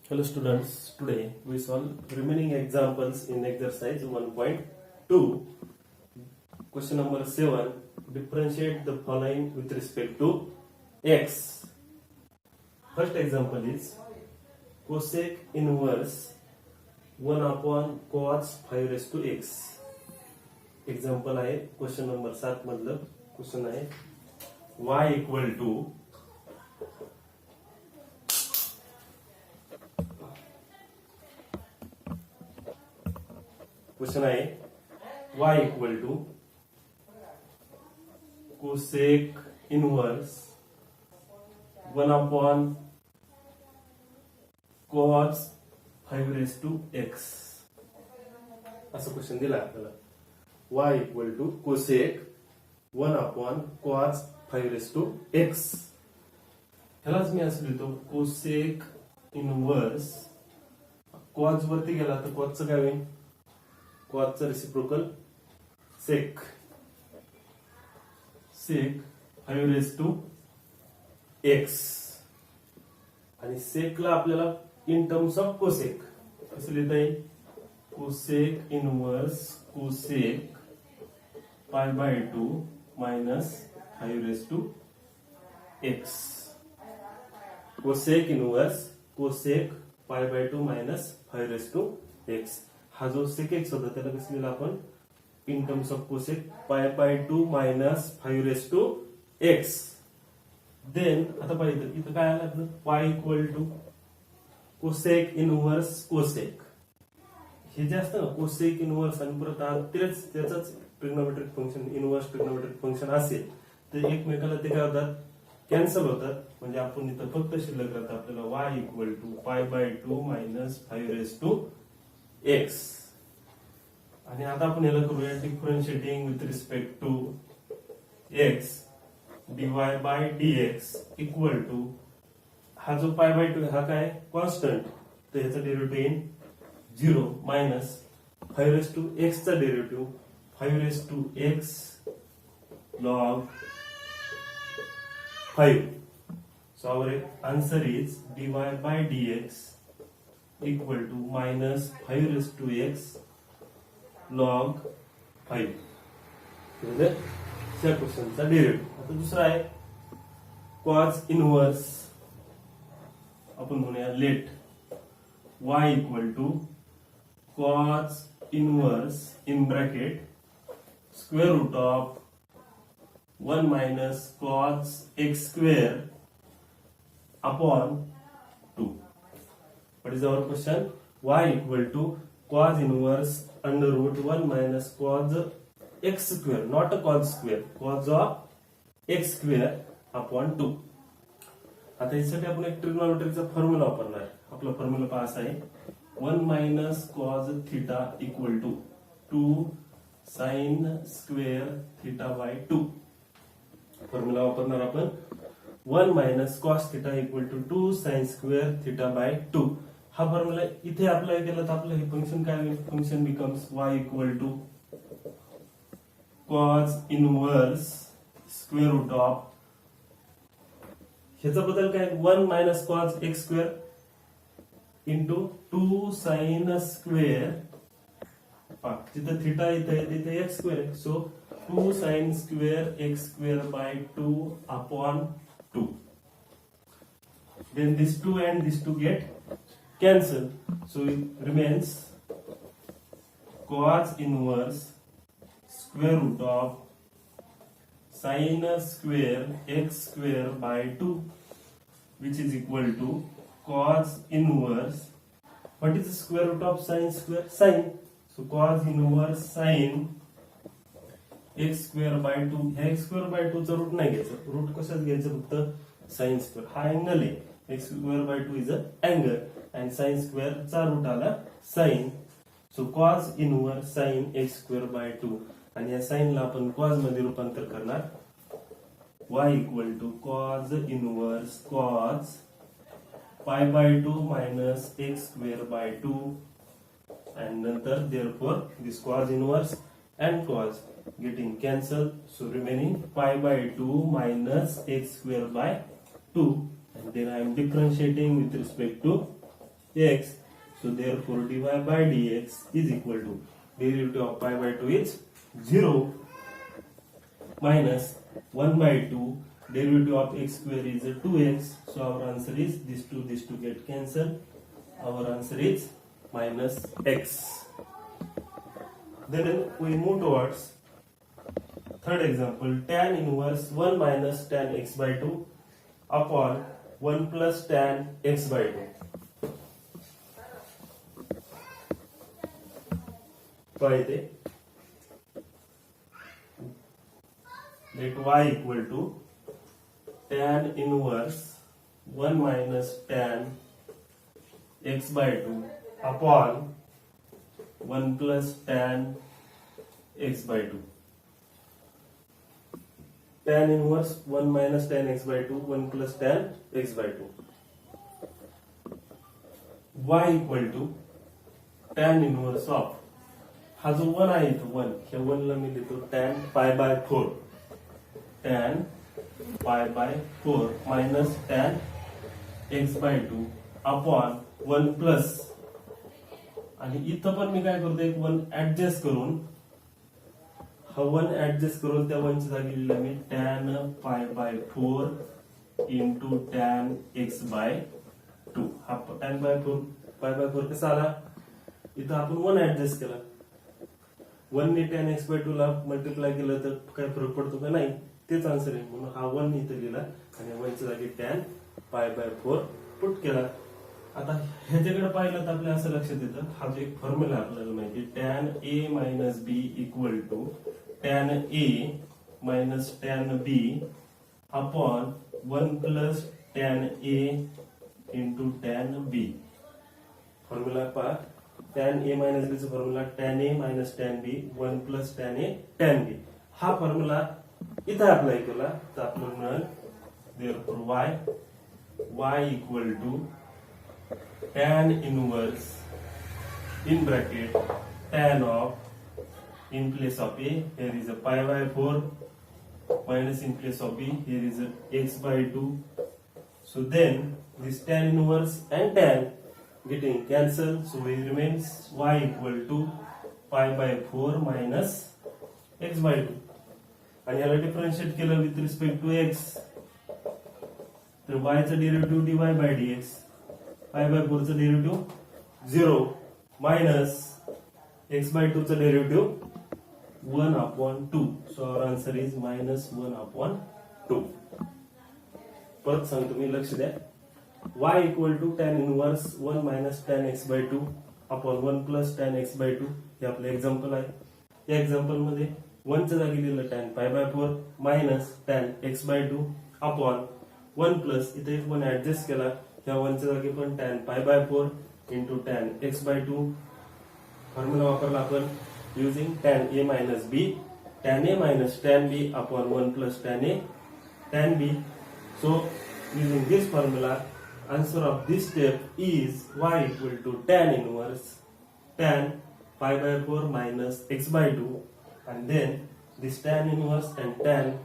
Hello students, today we solve remaining examples in exercise 1.2. Question number 7. Differentiate the following with respect to x. First example is cosec inverse 1 upon cos 5 raised to x. Example आहे question number 7 मधलं question आहे y equal to question आहे y equal to cosec inverse 1 upon cos 5 raise to x असं question दिला आपल्याला y equal to cosec 1 upon cos 5 raise to x. ह्यालाच मी असं लिहितो कोसेक इनवर्स कॉस वरती गेला तर कॉसचं काय होईल कॉसचा reciprocal sec 5 raise to x आणि सेकला आपल्याला इन टर्म्स ऑफ कोसेक कसं लिहिता येईल cosec inverse cosec pi by 2 minus 5 raise to x. Cosec inverse cosec pi by 2 minus 5 raise to x. हा जो सेक एक्स होता त्याला कसं लिहिलं आपण in terms of cosec pi by 2 minus 5 raise to x. Then आता पाहिजे इथं काय आलं आपलं pi equal to cosec inverse cosec. हे जे असतं ना कोसेक इनवर्स आणि परत त्याचाच trigonometric function inverse trigonometric function असेल तर एकमेकाला ते काय होतात कॅन्सल होतात. म्हणजे आपण इथं फक्त शिल्लक राहतं आपल्याला y equal to pi by 2 minus 5 raise to x. आणि आता आपण याला करूया differentiating with respect to x dy by dx equal to हा जो पाय बाय 2 हा काय कॉन्स्टंट तर ह्याचा derivative in 0 minus 5 raise to x चा derivative 5 raise to x log 5. So our answer is dy by dx equal to minus 5 raised to x log 5. म्हणजे त्या क्वेश्चनचा डेरिव्हेटिव्ह. आता दुसरा आहे cos इनवर्स आपण म्हणूया let y equal to cos inverse in bracket square root of 1 minus cos x square upon 2. What is our question? Y equal to cos inverse under root 1 minus cos x square, not a cos square, cos of x square upon 2. आता यासाठी आपण एक ट्रिग्नोमेट्रीचा formula वापरणार आहे. आपला formula पहा असा आहे 1 minus cos theta equal to 2 sin square theta by 2. Formula वापरणार आपण 1 minus cos theta equal to 2 sine square theta by 2. हा फॉर्म्युला इथे अप्लाय केला तर आपलं हे फंक्शन काय होईल function becomes y equal to cos inverse square root of ह्याचा बदल काय 1 minus cos x square into 2 sine square जिथं थिटा इथे तिथे एक्स स्क्वेअर आहे so 2 sin square x square by 2 upon 2. Then this 2 and this 2 get cancelled. So it remains cos inverse square root of sin square x square by 2 which is equal to cos inverse. What is the square root of sin square? Sin. So cos inverse sin x square by 2. ह्या x square by 2 चा route नाही घ्यायचं route कशात घ्यायचं फक्त sine square. हा angle आहे x square by 2 is a angle and sine square चा रूट आला sine. So cos inverse sine x square by 2 आणि या साइनला आपण कॉस मध्ये रूपांतर करणार y equal to cos inverse cos pi by 2 minus x square by 2 and नंतर therefore this cos inverse and cos getting cancelled, so remaining pi by 2 minus x square by 2, and then I am differentiating with respect to x. So therefore dy by dx is equal to derivative of pi by 2 is 0 minus 1 by 2 derivative of x square is 2x. So our answer is these two get cancelled. Our answer is minus x. Then we move towards third example. Tan inverse 1 minus tan x by 2 upon 1 plus tan x by 2. पाहिजे let y equal to tan inverse 1 minus tan x by 2 upon 1 plus tan x by 2. Tan inverse 1 minus tan x by 2, 1 plus tan x by 2. Y equal to tan inverse of, हा जो 1 आहे तो 1, ह्या 1 ला मी लिहितो tan pi by 4, tan pi by 4 minus tan x by 2 upon 1 plus, आणि इथं पण मी काय करतो, एक 1 ऍडजस्ट करून, हा 1 ऍडजस्ट करून त्या 1 ची जागी लिहिलं मी tan pi by 4 into tan x by 2. हा tan by 4 pi by 4 कसा आला, इथं आपण 1 ऍडजस्ट केला, 1 ने tan x by 2 ला मल्टिप्लाय केलं तर काय फरक पडतो का, नाही, तेच आन्सर आहे, म्हणून हा 1 इथं लिहिला आणि 1 च्या जागी tan pi by 4 पुट केला. आता ह्याच्याकडे पाहिलं तर आपल्या असं लक्षात येतं, हा जो एक फॉर्म्युला आपल्याला माहिती, tan a minus b equal to tan a minus tan b upon 1 plus tan a into tan b. Formula पहा, tan a minus b चा formula tan a minus tan b 1 plus tan a tan b. हा formula इथं apply केला तर आपल्याला मिळेल therefore y equal to tan inverse in bracket tan of in place of a here is a pi by 4 minus in place of b here is a x by 2. So then this tan inverse and tan getting cancelled, so it remains y equal to pi by 4 minus x by 2. आणि याला differentiate केलं with respect to x, तर y चा derivative dy by dx, pi by 4 चा derivative 0 minus x by 2 चा derivative 1 upon 2. So our answer is minus 1 upon 2. परत सांगतो मी, लक्ष द्या, y equal to tan inverse 1 minus tan x by 2 upon 1 plus tan x by 2. हे आपलं example आहे. या एक्झाम्पल मध्ये 1 च्या जागी दिलं tan pi by 4 minus tan x by 2 upon 1 plus, इथे एक 1 ऍडजस्ट केला, या 1 च्या जागी पण tan pi by 4 into tan x by 2. Formula वापरला आपण using tan a minus b, tan a minus tan b upon 1 plus tan a tan b. So using this formula, answer of this step is y equal to tan inverse tan pi by 4 minus x by 2, and then this tan inverse and tan,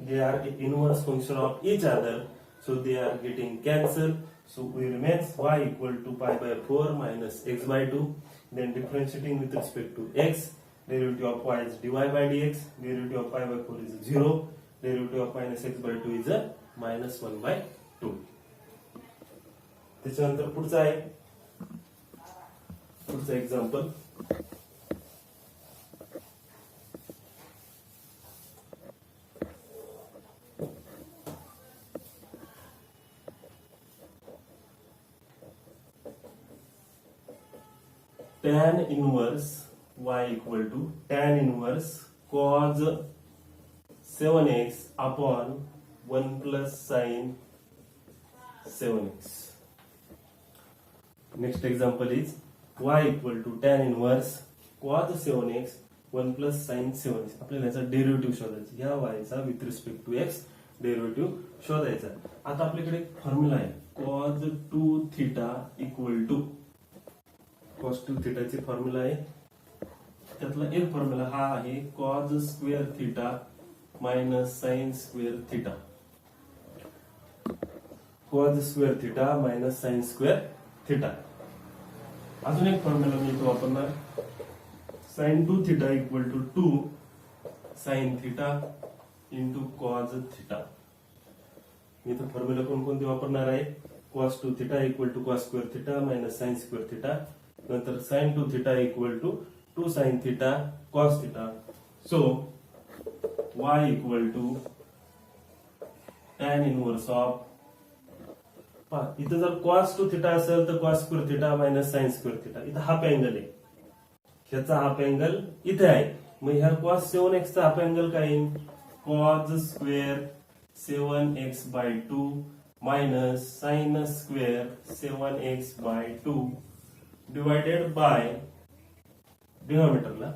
they are inverse function of each other, so they are getting cancelled. So we remains y equal to pi by 4 minus x by 2. Then differentiating with respect to x, derivative of y is dy by dx, derivative of pi by 4 is 0, derivative of minus x by 2 is a minus 1 by 2. त्याच्यानंतर पुढचा आहे, पुढचा example, tan inverse y equal to tan inverse cos 7x upon 1 plus sin 7x. Next example is y equal to tan inverse cos 7x 1 plus sin 7x. आपल्याला याचा derivative शोधायचा, या y चा with respect to x derivative शोधायचा. आता आपल्याकडे एक formula आहे, cos 2 theta equal to, cos 2 थीटाची फॉर्म्युला आहे, त्यातला एक फॉर्म्युला हा आहे cos square theta minus sin square theta. cos square theta minus sin square theta. अजून एक फॉर्म्युला मी इथं वापरणार, sine 2 theta equal to 2 sine theta into cos theta. मी इथं फॉर्म्युला कोणकोणते वापरणार आहे, cos 2 theta equal to cos square theta minus sine square theta, नंतर sine 2 theta equal to 2 sine theta cos theta. So y equal to tan inverse of, इथं जर cos 2 theta असेल तर cos square theta minus sine square theta. इथं half angle आहे, ह्याचा half angle इथे आहे, मग ह्या कॉस 7x चा हाफ अँगल काय येईल, cos square 7x by 2 minus sine square 7x by 2 divided by डिनॉमिनेटरला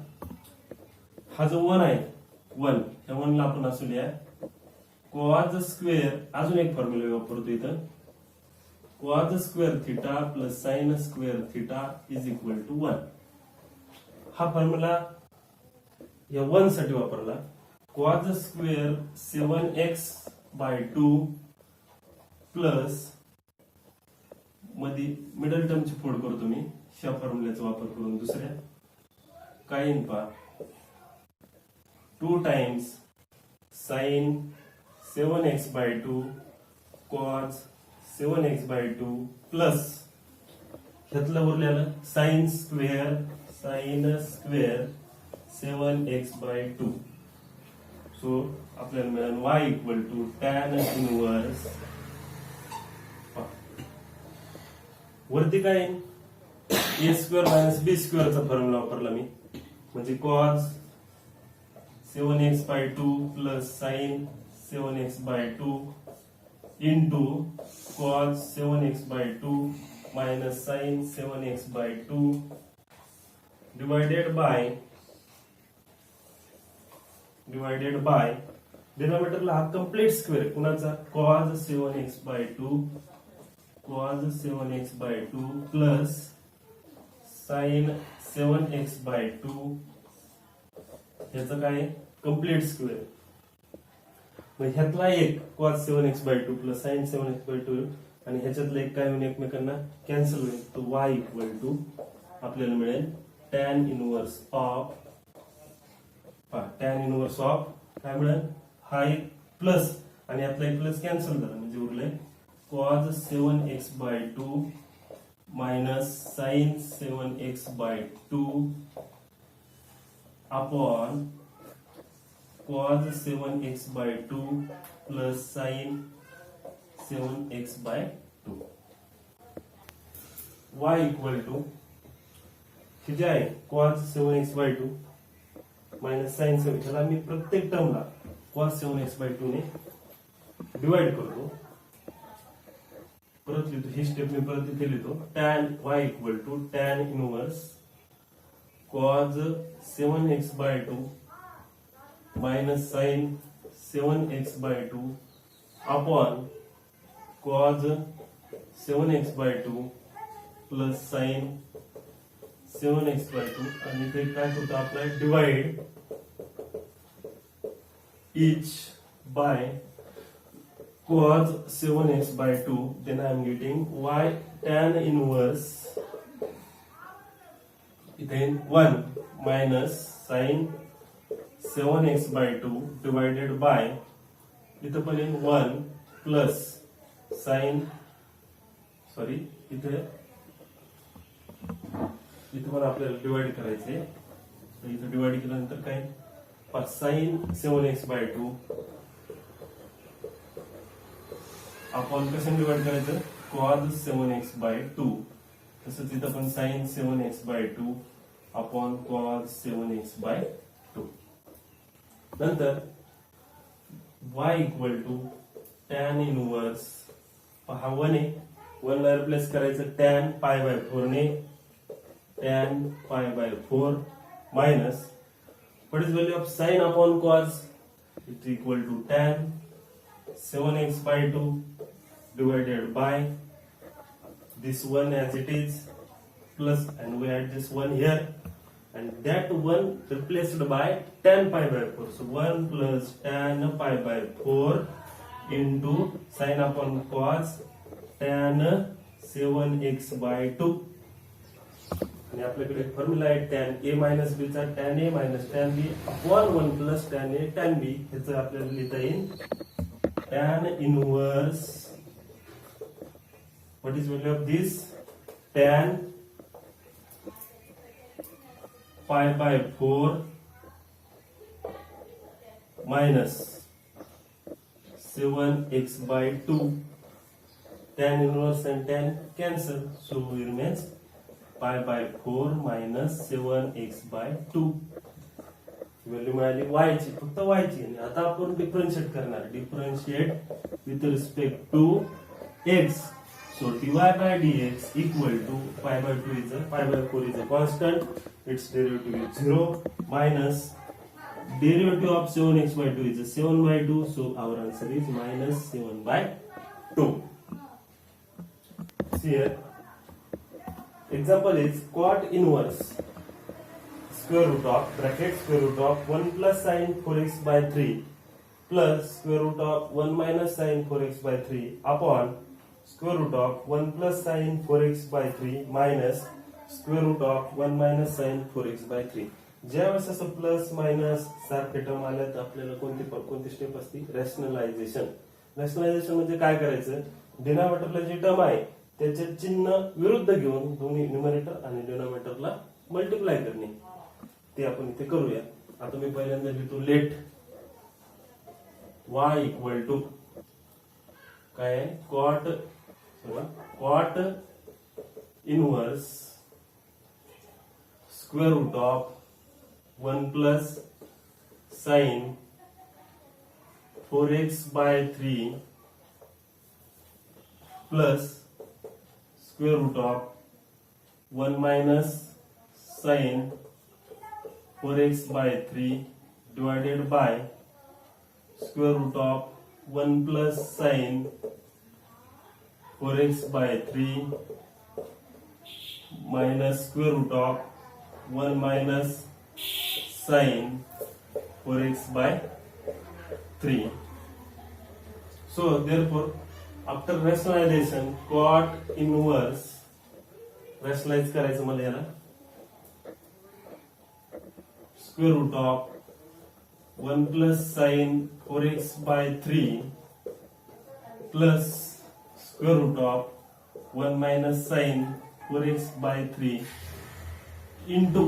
हा जो 1 आहे 1, त्या 1 ला आपण असू लिहा कॉस स्क्वेअर, अजून एक फॉर्म्युला वापरतो इथं, cos square theta plus sine square theta is equal to 1. हा फॉर्म्युला या 1 साठी वापरला. Cos square 7x by 2 plus मध्ये मिडल टर्मची फोड करतो मी ह्या फॉर्म्युल्याचा वापर करून दुसऱ्या, काय येईल पहा, 2 times sine 7x by 2 cos 7x by 2 plus ह्यातलं उरलेलं sine square 7x by 2. So आपल्याला मिळेल y equal to tan inverse, वरती काय ए स्क्वेअर मायनस बी स्क्वेअरचा फॉर्म्युला वापरला मी, म्हणजे cos 7x by 2 plus sine 7x by 2 into cos 7x by 2 minus sine 7x by 2 divided by डिनॉमिनेटरला हा कम्प्लीट स्क्वेअर कुणाचा, cos 7x by 2 cos 7x by 2 plus sine 7x by 2 ह्याचं काय complete square. मग ह्यातला एक cos 7x by 2 plus sine 7x by 2 आणि ह्याच्यातलं एक काय होईल, एकमेकांना कॅन्सल होईल. तो y इक्वल टू आपल्याला मिळेल tan inverse of, tan inverse of काय मिळेल, हा एक प्लस आणि यातला एक प्लस कॅन्सल झाला, म्हणजे उरलंय cos 7x by 2 minus sine 7x by 2 upon cos 7x by 2 plus sine 7x by 2. y equal to हे जे आहे cos 7x by 2 minus sign 7, ह्याला मी प्रत्येक टर्मला कॉस 7x बाय 2 ने डिवाइड करतो. परत लिहितो ही स्टेप, मी परत इथे लिहितो, tan y equal to tan inverse cos 7x by 2 minus sine 7x by 2 upon cos 7x by 2 plus sine 7x by 2 आणि ते काय होतं आपलं divide each by cos 7x by 2, then I am getting y tan inverse then 1 minus sin 7x by 2 divided by इथं पण 1 plus sin, sorry इथे पण आपल्याला डिवाइड करायचे, इथं डिवाइड केल्यानंतर काय साइन 7x बाय 2 आपण कसं डिवाइड करायचं, कॉस 7x बाय 2, तसंच इथं पण sine 7x by 2 upon cos 7x by 2. नंतर y equal to tan inverse, हा 1 आहे, 1 ला रिप्लेस करायचं tan पाय बाय 4 ने, tan pi by 4 minus what is value of sin upon cos, it is equal to tan 7x by 2 divided by this one as it is plus, and we add this one here and that one replaced by tan pi by 4. So 1 plus tan pi by 4 into sin upon cos tan 7x by 2. आणि आपल्याकडे formula आहे tan a minus बी चा tan a minus tan b upon 1 plus tan a tan b. ह्याचं आपल्याला लिहिता येईल tan inverse, what is value of this, tan pi by 4 minus 7x by 2. Tan inverse and tan cancel, so remains pi by 4 minus 7x by 2. Value मिळाली y ची, फक्त y ची. आणि आता आपण डिफरन्शिएट करणार, differentiate with respect to x. So dy by dx equal to pi by 2 is a, pi by 4 is a constant, its derivative is 0 minus derivative of 7x by 2 is 7 by 2, so our answer is minus 7 by 2. See here, example is cot inverse square root of bracket square root of 1 plus sin 4x by 3 plus square root of 1 minus sin 4x by 3 upon square root of 1 plus sin 4x by 3 minus square root of 1 minus sin 4x by 3. ज्यावेळेस असं plus minus सारखे term आल्या तर आपल्याला कोणती step असते, rationalisation. Rationalisation म्हणजे काय करायचं, डिनॉमिनेटरला जे टर्म आहे त्याचे चिन्ह विरुद्ध घेऊन दोन्ही न्यूमरेटर आणि डिनॉमिनेटरला मल्टिप्लाय करणे, ते आपण इथे करूया. आता मी पहिल्यांदा लिहितो लेट y इक्वल टू काय आहे, cot inverse square root of 1 plus sin 4x by 3 plus square root of 1 minus sin 4x by 3 divided by square root of 1 plus sin 4x by 3 minus square root of 1 minus sin 4x by 3. So therefore after rationalization cot inverse rationalize करायचं मला याला, square root of 1 plus sin 4x by 3 plus square root of 1 minus sin 4x by 3 into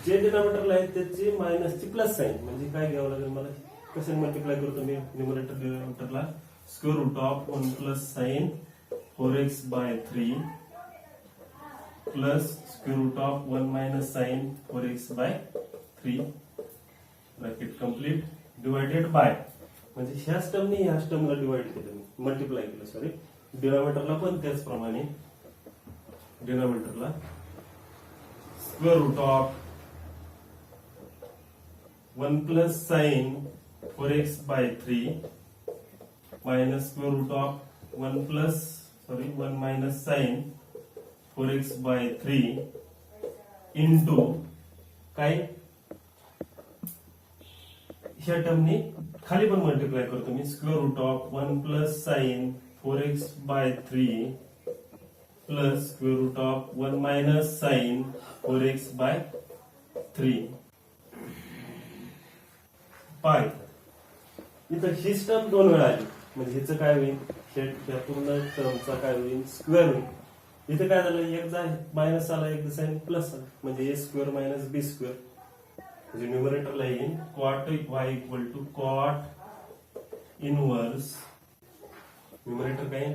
जे डिनॉमिनेटरला आहे त्याची मायनसची plus sign, म्हणजे काय घ्यावं लागेल मला, कसं मल्टिप्लाय करतो मी न्यूमरेटर डिनॉमिनेटरला, square root of 1 plus sine 4x by 3 plus square root of 1 minus sine 4x by 3 bracket complete divided by, म्हणजे ह्याच टर्मनी ह्याच टर्मला डिवाइड केलं मी, मल्टिप्लाय केलं सॉरी. डिनॉमिनेटरला पण त्याचप्रमाणे डिनॉमिनेटरला square root of 1 plus sin 4x by 3 minus square root of 1 minus sin 4x by 3 into काय ह्या टर्मनी खाली पण मल्टिप्लाय करतो मी, square root of 1 plus sin 4x by 3 plus square root of 1 minus sin 4x by 3 पाय. इथं हीच term दोन वेळा आली, म्हणजे ह्याचं काय होईल, ह्या पूर्ण टर्मचा काय होईल, स्क्वेअर होईल. इथे काय झालं, एकदा मायनस आला एकदा साइन प्लस आला, म्हणजे a square minus b square, म्हणजे न्यूमरेटरला येईल cot y equal to cot inverse, numerator काय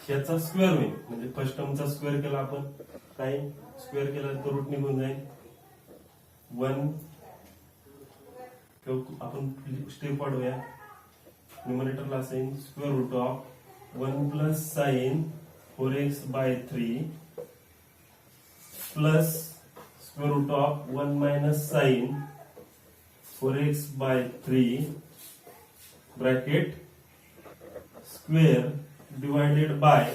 ह्याचा स्क्वेअर होईल, म्हणजे फर्स्ट टर्मचा स्क्वेअर केला आपण, काय स्क्वेअर केला तर रूट निघून जाईल 1. आपण स्टेप वाढवूया, न्यूमरेटरला असेल square root of 1 plus sine 4x by 3 plus square root of 1 minus sine 4x by 3 bracket square divided by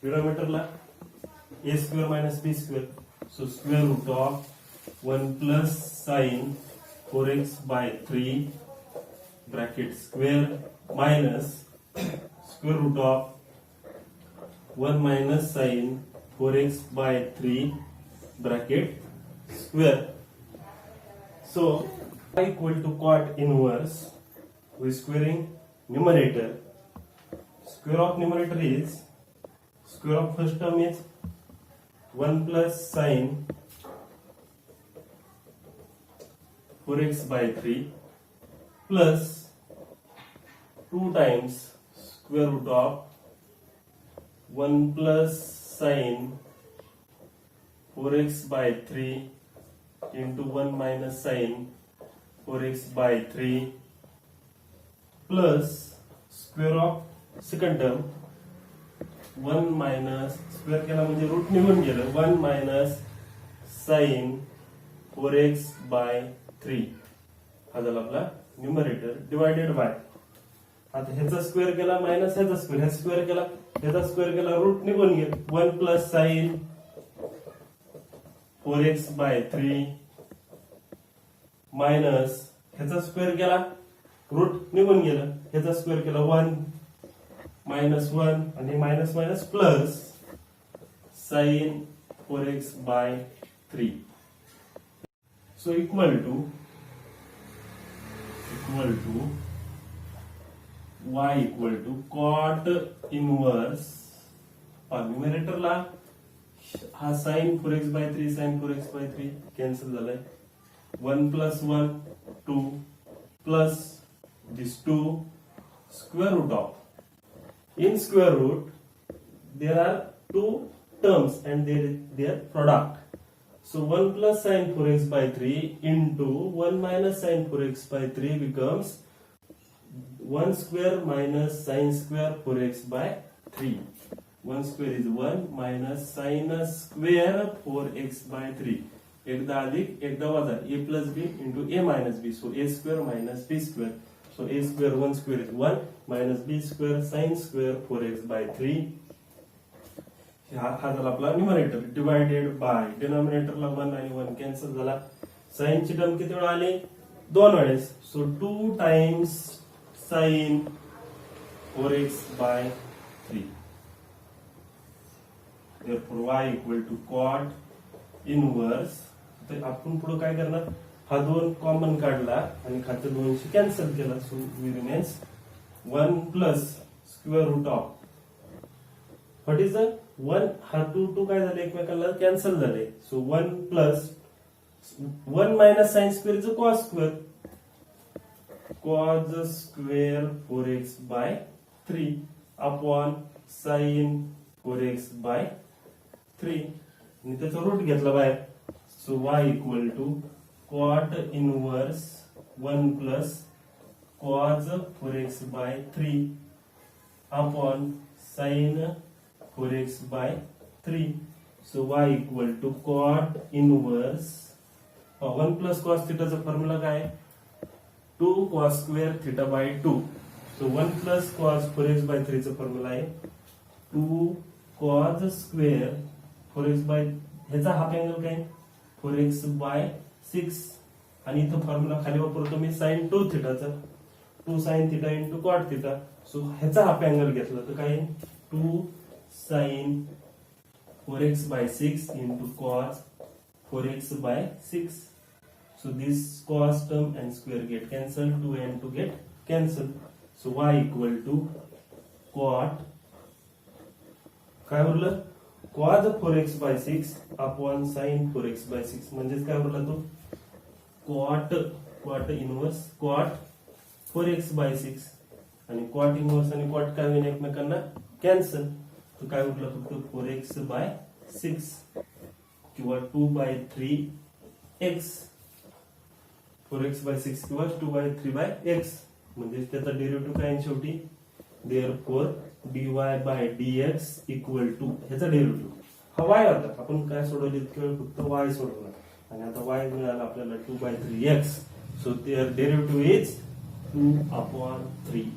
डिनॉमिनेटरला a square minus b square, so square root of 1 plus sine 4x by 3 bracket square minus square root of 1 minus sin 4x by 3 bracket square. So y equal to cot inverse, we squaring numerator. Square of numerator is, square of first term is 1 plus sin 4x by 3 plus 2 times square root of 1 plus sin 4x by 3 into 1 minus sin 4x by 3 plus square of second term 1 minus square केला म्हणजे route निघून गेलं 1 minus sin 4x by 3 हा झाला आपला numerator divided by, आता ह्याचा square केला मायनस ह्याचा स्क्वेअर, ह्या स्क्वेअर केला ह्याचा स्क्वेअर केला रूट निघून गेल 1 plus sine 4x by 3 minus ह्याचा स्क्वेअर केला रूट निघून गेलं, ह्याचा स्क्वेअर केला 1 मायनस 1 आणि minus minus plus sine 4x by 3. So equal to y equal to cot inverse, न्यूमरेटरला हा sin 4x by 3 sin 4x by 3 cancel झालाय 1 plus 1 2 plus this 2 square root of, in square root there are two terms and their product. So 1 plus sin 4x by 3 into 1 minus sin 4x by 3 becomes 1 square minus sin square 4x by 3. 1 square is 1 minus sin square 4x by 3. एकदा अधिक एकदा वजा, a plus b into a minus b. So a square minus b square. So a square 1 square is 1 minus b square sin square 4x by 3. हा झाला आपला numerator divided by, डिनॉमिनेटरला 1 आणि 1 cancel झाला, sign ची टर्म किती वेळा आली 2 वेळेस. So 2 times sine 4x by 3. therefore y equal to cot inverse. तर आपण पुढे काय करणार, हा 2 कॉमन काढला आणि खालचं 2 शी कॅन्सल केला. So we remains 1 plus square root of what is the 1, हा 2 काय झाले एकमेकांना कॅन्सल झाले. So 1 plus 1 minus sine square is cos square, cos square 4x by 3 upon sine 4x by 3 आणि त्याचा रूट घेतला बाहेर. So y equal to cot inverse 1 plus cos 4x by 3 upon sine 4x by 3. So y equal to cot inverse 1 plus cos theta चा formula काय आहे 2 cos square theta by 2. So 1 plus cos 4x by 3 चा formula आहे 2 cos square 4x by, ह्याचा half angle काय 4x by 6 आणि इथं formula खाली वापरतो मी sin 2 theta चा 2 sin theta into cot theta. So ह्याचा हाफ अँगल घेतला तर काय 2 sin 4x by 6 into cos 4x by 6. So this cos term and square get cancelled, 2 and 2 get cancelled. So y equal to cot काय उरलं cos 4x by 6 upon sin 4x by 6 म्हणजेच काय उरला तो cot inverse cot 4x by 6 आणि cot inverse आणि cot काय होईल एकमेकांना कॅन्सल. तो काय उरलं फक्त 4x बाय 6 किंवा 2 बाय 3x, 4x बाय 6 किंवा 2 बाय 3 बाय x म्हणजे त्याचा डेरिव्हेटिव्ह काय शेवटी therefore dy by dx equal to ह्याचा डेरिव्हेटिव्ह हा y होता. आपण काय सोडवले इतके वेळ फक्त y सोडवला आणि आता y मिळाला आपल्याला 2 by 3x. So there derivative is 2 upon 3.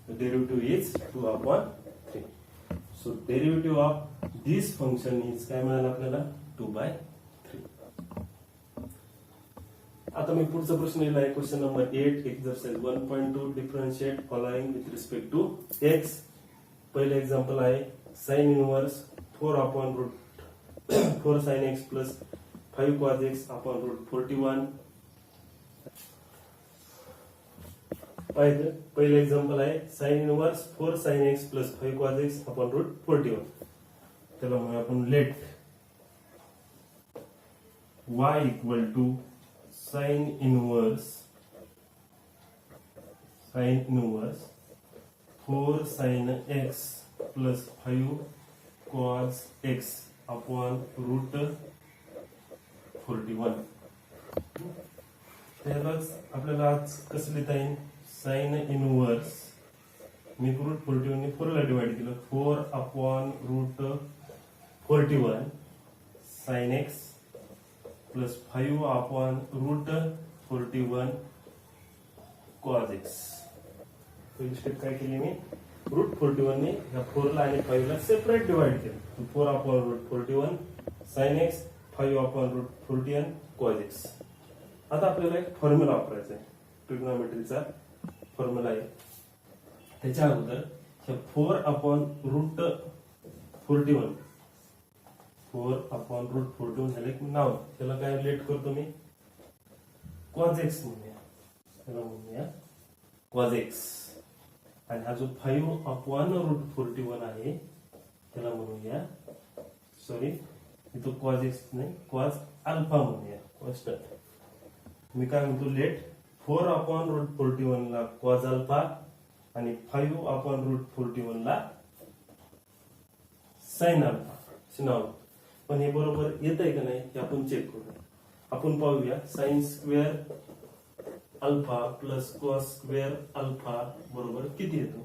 The derivative is 2 upon 3. So derivative of this function is काय मिळालं आपल्याला 2 by 3. आता मी पुढचा प्रश्न लिहिला आहे question number 8 exercise 1.2 differentiate following with respect to x. पहिले एक्झाम्पल आहे sine inverse 4 upon root 4 sine x plus 5 cos x upon root 41. पहिलं एक्झाम्पल आहे sine inverse 4 sine x plus 5 cos x upon root 41. त्याला म्हणूया आपण let y equal to sine inverse 4 sine x plus 5 cos x upon root 41. त्यालाच आपल्याला आज कसं लिहिता येईल साइन इनवर्स मी रूट 41 ने 4 ला डिवाइड केलं 4 upon root 41 sine x plus 5 upon root 41 cos x. पहिली स्टेप काय केली मी रूट 41 ने ह्या 4 ला आणि 5 ला सेपरेट डिवाइड केलं 4 upon root 41 sine x 5 upon root 41 cos x. आता आपल्याला एक फॉर्म्युला वापरायचा आहे ट्रिग्नोमेट्रीचा फॉर्म्युला आहे. त्याच्या अगोदर 4 अपॉन रूट 41 झालं एक नाव त्याला काय रिलेट करतो मी कॉस एक्स म्हणूया. त्याला म्हणूया कॉस एक्स. आणि हा जो 5 अपॉन रूट 41 आहे त्याला म्हणूया सॉरी इथं कॉस एक्स नाही कॉस अल्फा म्हणूया. कॉन्स्टंट मी काय म्हणतो लेट 4 अपॉन रूट 41 ला कॉस अल्फा आणि 5 अपॉन रूट 41 ला साइन अल्फा नाव. पण हे बरोबर येत आहे का नाही हे आपण चेक करूया. आपण पाहूया sine square alpha plus cos square alpha बरोबर किती येतो.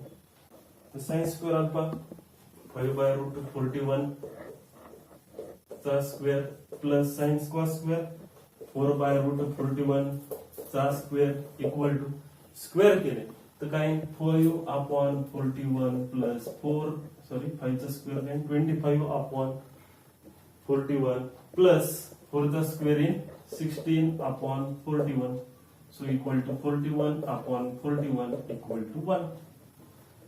तर sine square alpha 5 by root 41 चा square plus sine cos square 4 bye root 41 चा स्क्वेअर इक्वल टू स्क्वेअर केले तर काय 5 अपॉन 41 प्लस 5 चा स्क्वेअर काय 25 अपॉन 41 प्लस 4 चा square in 16 upon 41 so equal to 41 upon 41 equal to 1.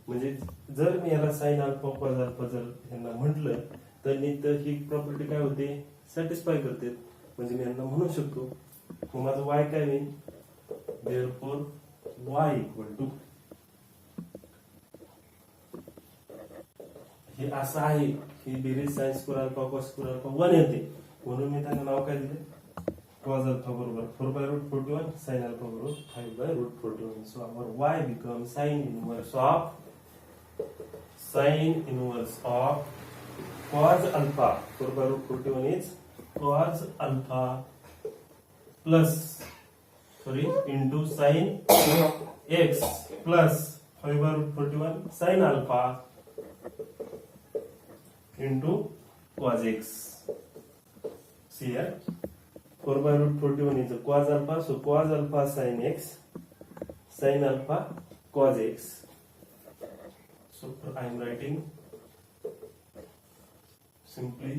म्हणजे जर मी याला साइन अल्फा कॉस अल्फा जर यांना म्हटलं तर ही प्रॉपर्टी काय होते सॅटिस्फाय करते. म्हणजे मी यांना म्हणू शकतो मग माझं y काय होईल therefore y इक्वल टू हे असं आहे ही बेरीज sine square alpha cos square alpha 1 येते म्हणून मी त्यांना नाव काय दिले cos अल्फा बरोबर 4 बाय रूट 41 साइन अल्फा बरोबर 5 by root 41. So our y becomes sin inverse of cos alpha 4 by root 41 is cos alpha plus into sin x plus 5 by root 41 sin alpha into cos x. See here 4 by root 41 is cos alpha, so cos alpha sin x sin alpha cos x. So I am writing simply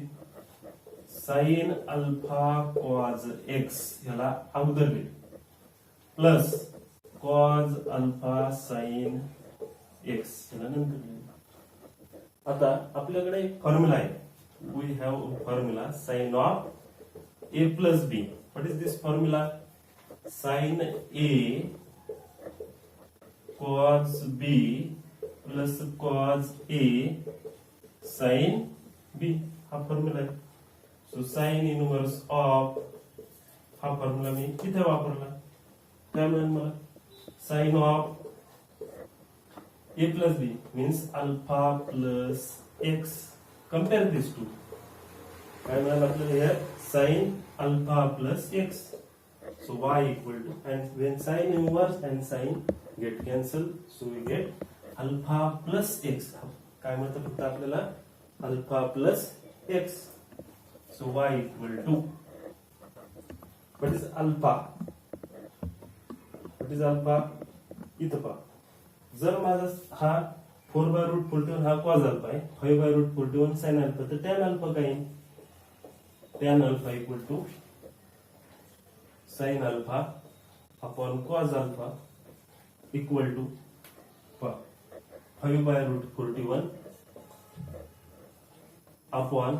sin alpha cos x याला अगोदर लिहिलं plus cos alpha sin x याला नंतर लिहिलं. आता आपल्याकडे एक formula आहे we have a formula sin of a plus b. What is this formula? Sin a cos b plus cos a sin b हा फॉर्म्युला आहे. सो साइन इनवर्स ऑफ हा फॉर्म्युला मी किती वापरला काय मिळेल मला sine of a plus b means alpha plus x. Compare these two. काय मिळेल आपल्याला here sin alpha plus x. So y equal to and when sin inverse and sin get cancelled so we get alpha plus x. काय म्हणतात फक्त आपल्याला alpha plus x. So y equal to what is alpha? What is alpha? इथं पहा जर माझा हा 4 by root 41 हा cos alpha आहे 5 by root 41 sin alpha तर tan alpha काय आहे tan alpha equal to sin alpha upon cos alpha equal to 5 by root 41 upon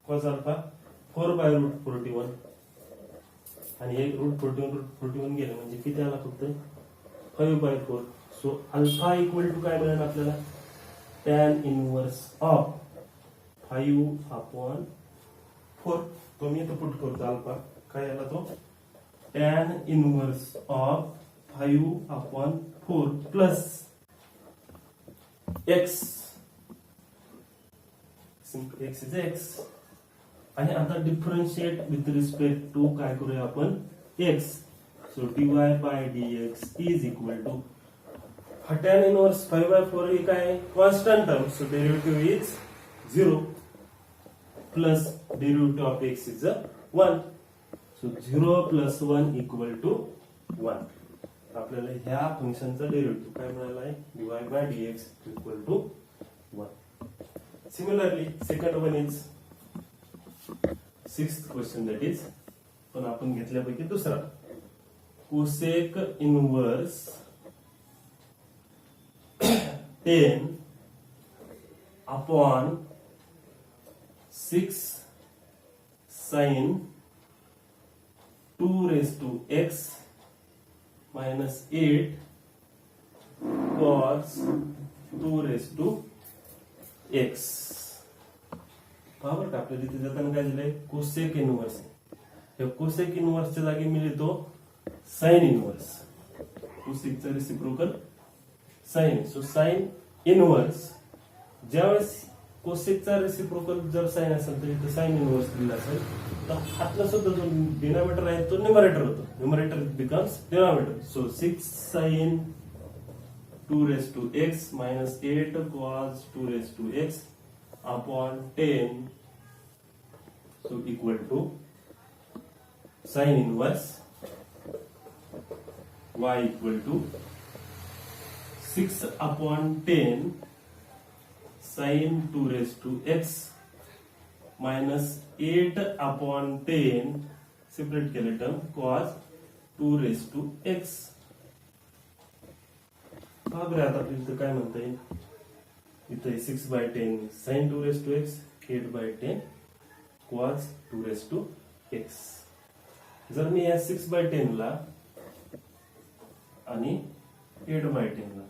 cos alpha 4 bye root 41 आणि एक रूट 41 गेलं म्हणजे किती आला फक्त 5 by 4. So alpha equal to काय मिळेल आपल्याला tan इनवर्स ऑफ 5 अपॉन 4. तो मी इथं पुट करतो अल्फा काय आला तो tan inverse of 5 upon 4 plus x is x आणि आता डिफरन्शिएट विथ रिस्पेक्ट टू काय करूया आपण x. So dy by dx is equal to हा tan इनवर्स 5 बाय 4 ही काय constant term. So derivative is 0 plus derivative of x is 1. So 0 plus 1 equal to 1. आपल्याला ह्या फंक्शनचा डेरिव्हेटिव्ह काय मिळाला आहे dy by dx equal to 1. Similarly second one is 6th question that is पण आपण घेतल्यापैकी दुसरा cosec inverse 10 upon 6 sine 2 raised to x minus 8 cos 2 raised to x. बरोबर का आपल्याला इथे जाताना काय दिलंय कोसेक इनवर्स. या कोसेक इनवर्सच्या जागी मी लिहितो साइन इनवर्स. कोसेकचा reciprocal sine. So sine inverse ज्यावेळेस कोसेकचा रेसिप्रोकल जर साइन असेल तर इथे साइन इनवर्स दिला असेल तर हातला सुद्धा जो डिनॉमिनेटर आहे तो न्यूमरेटर होतो. Numerator becomes denominator. So 6 sine 2 raised to x minus 8 cos 2 raised to x upon 10. So equal to sin inverse y equal to 6 upon 10 sin 2 raised to x minus 8 upon 10 separate केले term cos 2 raised to x. बघा आता आपल्याला काय म्हणता येईल इथे 6 by 10 sin 2 raised to x 8 by 10 cos 2 raised to x. जर मी या 6 बाय 10 ला आणि 8 बाय 10 ला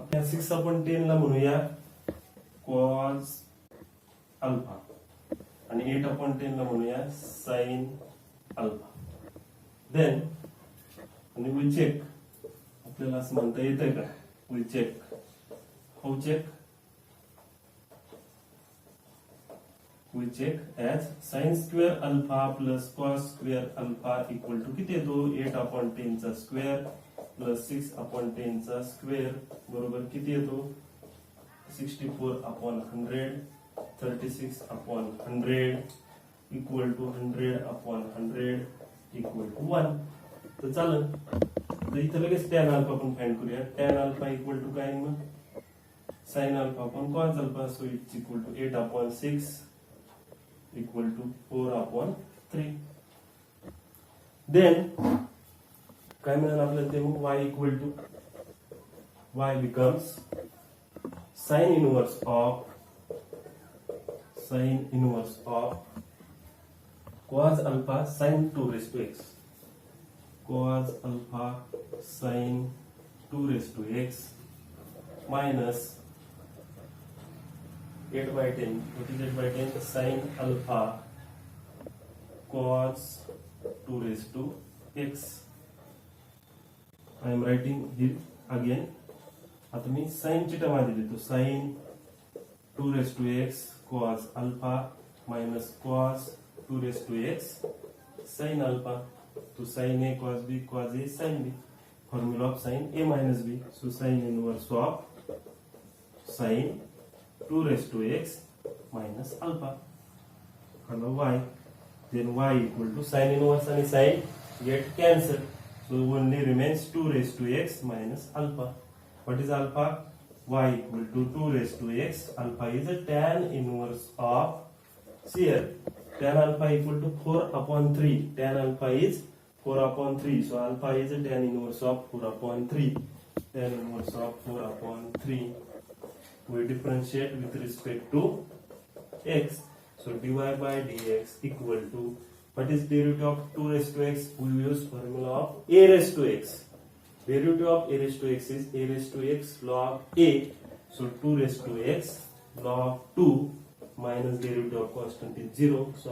आपल्या 6 आपण 10 ला म्हणूया cos अल्फा आणि 8 आपण 10 ला म्हणूया sin अल्फा. देन आणि वी चेक आपल्याला असं म्हणता येतंय का we check. How check we check as sin square alpha plus cos square alpha equal to किती येतो 8 upon 10 चा स्क्वेअर प्लस 6 upon 10 चा स्क्वेअर बरोबर किती येतो 64 upon 100 36 upon 100 equal to 100 upon 100 equal to 1. तर चालेल तर इथं लगेच tan अल्फा आपण फाइंड करूया. tan अल्फा इक्वल टू काय मग sin alpha upon cos alpha. So it's equal to 8 upon 6 equal to 4 upon 3. Then काय मिळेल आपल्याला ते मग y equal to y becomes sin inverse of cos alpha sin 2 raised to x. Cos alpha sin 2 raised to x minus 8 by 10. What is 8 by 10? Sin alpha cos 2 raised to x. I am writing here again. आता मी sin ची term आधी लिहितो. sin 2 raised to x cos alpha minus cos 2 raised to x sin alpha. तो sin a cos b cos a sin b. Formula of sin a minus b. So sin inverse of sin 2 raised to x minus alpha. Hello y. Then y equal to sin inverse and sin get cancelled. So only remains 2 raised to x minus alpha. What is alpha? Y equal to 2 raised to x. Alpha is a tan inverse of, see here, tan alpha equal to 4 upon 3. Tan alpha is 4 upon 3. So alpha is a tan inverse of 4 upon 3. Tan inverse of 4 upon 3. We differentiate with respect to x. So dy by dx equal to, what is derivative of 2 raised to x? We use formula of a raised to x. Derivative of a raised to x is a raised to x log a. So 2 raised to x log 2 minus derivative of constant is 0. So